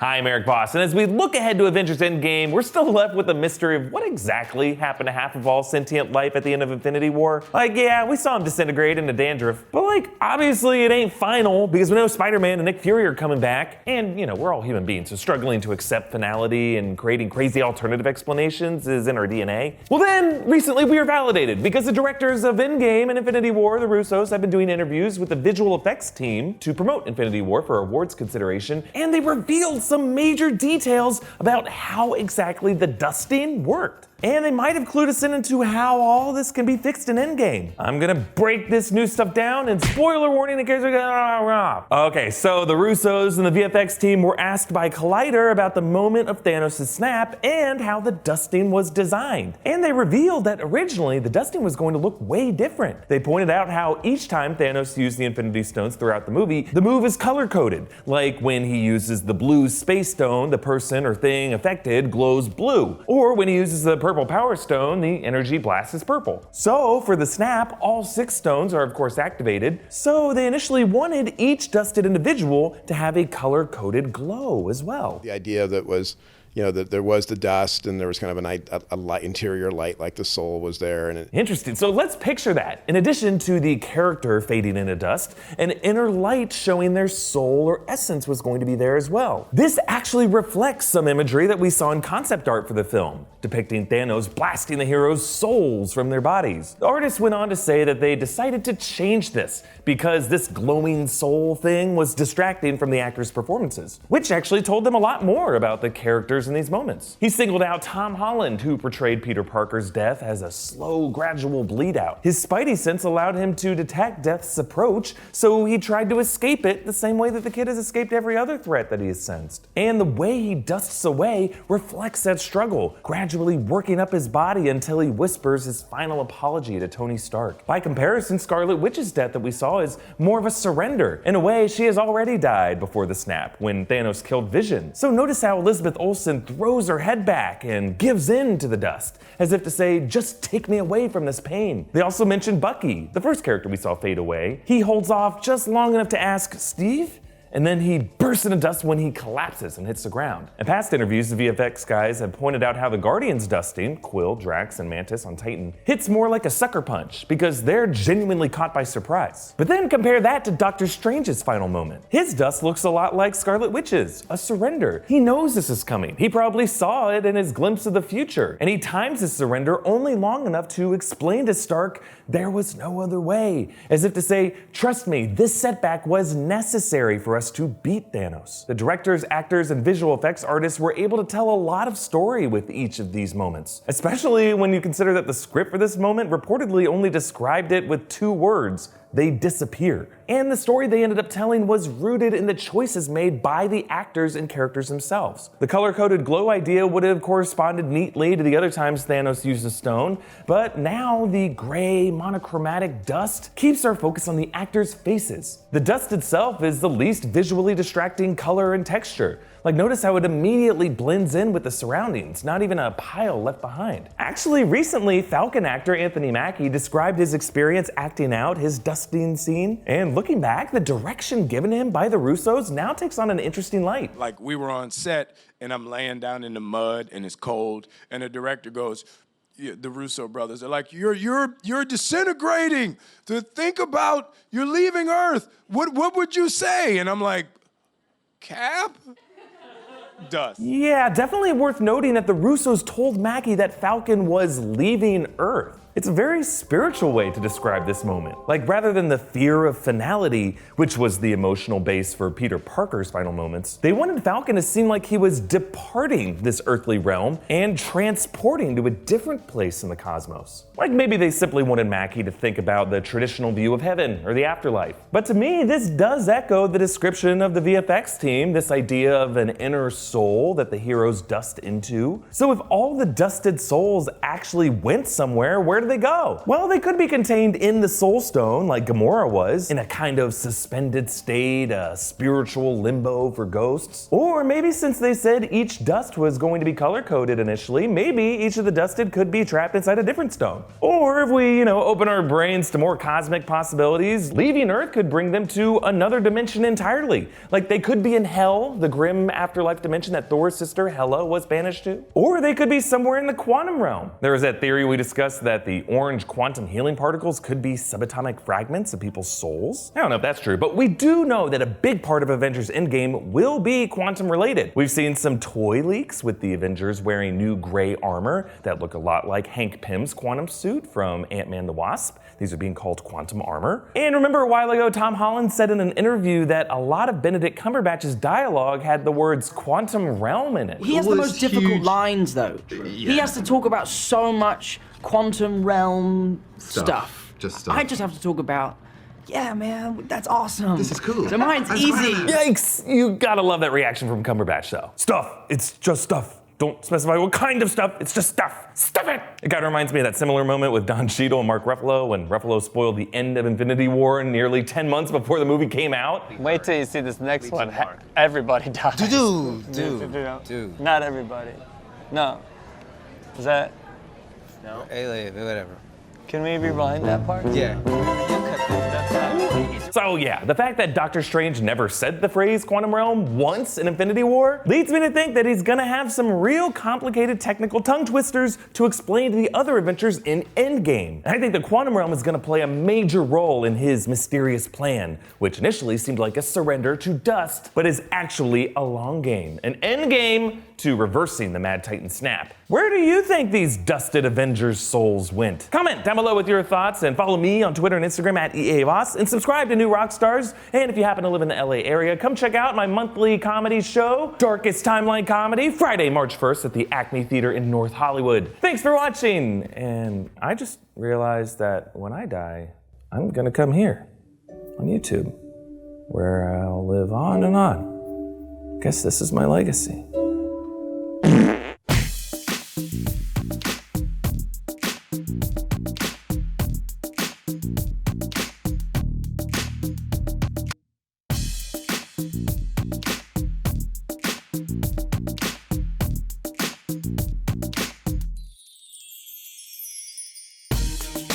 Hi, I'm Erik Voss, and as we look ahead to Avengers Endgame, we're still left with the mystery of what exactly happened to half of all sentient life at the end of Infinity War. Like, yeah, we saw him disintegrate into dandruff, but obviously it ain't final, because we know Spider-Man and Nick Fury are coming back, and, we're all human beings, so struggling to accept finality and creating crazy alternative explanations is in our DNA. Well then, recently we were validated, because the directors of Endgame and Infinity War, the Russos, have been doing interviews with the visual effects team to promote Infinity War for awards consideration, and they revealed some major details about how exactly the dusting worked. And they might have clued us in into how all this can be fixed in Endgame. I'm gonna break this new stuff down, and spoiler warning in case we're gonna... Okay, so the Russos and the VFX team were asked by Collider about the moment of Thanos' snap and how the dusting was designed. And they revealed that originally the dusting was going to look way different. They pointed out how each time Thanos used the Infinity Stones throughout the movie, the move is color-coded. Like when he uses the blue Space Stone, the person or thing affected glows blue. Or when he uses the purple Power Stone, the energy blast is purple. So for the snap, all 6 stones are of course activated, so they initially wanted each dusted individual to have a color-coded glow as well. The idea that was, that there was the dust and there was kind of a light, interior light, like the soul was there. And Interesting, so let's picture that. In addition to the character fading into dust, an inner light showing their soul or essence was going to be there as well. This actually reflects some imagery that we saw in concept art for the film, depicting Thanos blasting the heroes' souls from their bodies. The artists went on to say that they decided to change this because this glowing soul thing was distracting from the actors' performances, which actually told them a lot more about the characters in these moments. He singled out Tom Holland, who portrayed Peter Parker's death as a slow, gradual bleed out. His spidey sense allowed him to detect death's approach, so he tried to escape it the same way that the kid has escaped every other threat that he has sensed. And the way he dusts away reflects that struggle, gradually working up his body until he whispers his final apology to Tony Stark. By comparison, Scarlet Witch's death that we saw is more of a surrender. In a way, she has already died before the snap, when Thanos killed Vision. So notice how Elizabeth Olsen throws her head back and gives in to the dust, as if to say, just take me away from this pain. They also mentioned Bucky, the first character we saw fade away. He holds off just long enough to ask, Steve? And then he bursts into dust when he collapses and hits the ground. In past interviews, the VFX guys have pointed out how the Guardians' dusting, Quill, Drax, and Mantis on Titan, hits more like a sucker punch because they're genuinely caught by surprise. But then compare that to Doctor Strange's final moment. His dust looks a lot like Scarlet Witch's, a surrender. He knows this is coming. He probably saw it in his glimpse of the future, and he times his surrender only long enough to explain to Stark there was no other way, as if to say, trust me, this setback was necessary for us to beat Thanos. The directors, actors, and visual effects artists were able to tell a lot of story with each of these moments, especially when you consider that the script for this moment reportedly only described it with 2 words: they disappear. And the story they ended up telling was rooted in the choices made by the actors and characters themselves. The color-coded glow idea would have corresponded neatly to the other times Thanos used a stone, but now the gray, monochromatic dust keeps our focus on the actors' faces. The dust itself is the least visually distracting color and texture. Notice how it immediately blends in with the surroundings, not even a pile left behind. Actually, recently, Falcon actor Anthony Mackie described his experience acting out his dusting scene, and looking back, the direction given him by the Russos now takes on an interesting light. We were on set, and I'm laying down in the mud, and it's cold, and the director goes, the Russo brothers are like, you're disintegrating. To think about, you're leaving Earth. What would you say? And I'm like, Cap? Dust. Yeah, definitely worth noting that the Russos told Mackie that Falcon was leaving Earth. It's a very spiritual way to describe this moment. Rather than the fear of finality, which was the emotional base for Peter Parker's final moments, they wanted Falcon to seem like he was departing this earthly realm and transporting to a different place in the cosmos. Maybe they simply wanted Mackie to think about the traditional view of heaven or the afterlife. But to me, this does echo the description of the VFX team, this idea of an inner soul that the heroes dust into. So if all the dusted souls actually went somewhere, where do they go? Well, they could be contained in the Soul Stone like Gamora was, in a kind of suspended state, a spiritual limbo for ghosts. Or maybe since they said each dust was going to be color-coded initially, maybe each of the dusted could be trapped inside a different stone. Or if we, open our brains to more cosmic possibilities, leaving Earth could bring them to another dimension entirely. Like they could be in Hell, the grim afterlife dimension that Thor's sister Hela was banished to. Or they could be somewhere in the quantum realm. There was that theory we discussed that the orange quantum healing particles could be subatomic fragments of people's souls. I don't know if that's true, but we do know that a big part of Avengers Endgame will be quantum related. We've seen some toy leaks with the Avengers wearing new gray armor that look a lot like Hank Pym's quantum suit from Ant-Man the Wasp. These are being called quantum armor. And remember a while ago, Tom Holland said in an interview that a lot of Benedict Cumberbatch's dialogue had the words quantum realm in it. He has the most difficult lines though. Yeah. He has to talk about so much quantum realm stuff. Just stuff. I just have to talk about, yeah, man, that's awesome. This is cool. So mine's easy. Yikes! You gotta love that reaction from Cumberbatch though. Stuff, it's just stuff. Don't specify what kind of stuff, it's just stuff. Stuff it! It kind of reminds me of that similar moment with Don Cheadle and Mark Ruffalo when Ruffalo spoiled the end of Infinity War nearly 10 months before the movie came out. Wait till you see this next one. Everybody dies. Dude. Not everybody. No. Is that? No. Hey, whatever. Can we rewind that part? Yeah. So yeah, the fact that Doctor Strange never said the phrase quantum realm once in Infinity War leads me to think that he's gonna have some real complicated technical tongue twisters to explain to the other adventures in Endgame. And I think the quantum realm is gonna play a major role in his mysterious plan, which initially seemed like a surrender to dust, but is actually a long game, an end game to reversing the Mad Titan snap. Where do you think these dusted Avengers souls went? Comment down below with your thoughts and follow me on Twitter and Instagram at Erik Voss and subscribe to New Rockstars. And if you happen to live in the LA area, come check out my monthly comedy show, Darkest Timeline Comedy, Friday, March 1st at the Acme Theater in North Hollywood. Thanks for watching. And I just realized that when I die, I'm gonna come here on YouTube, where I'll live on and on. Guess this is my legacy.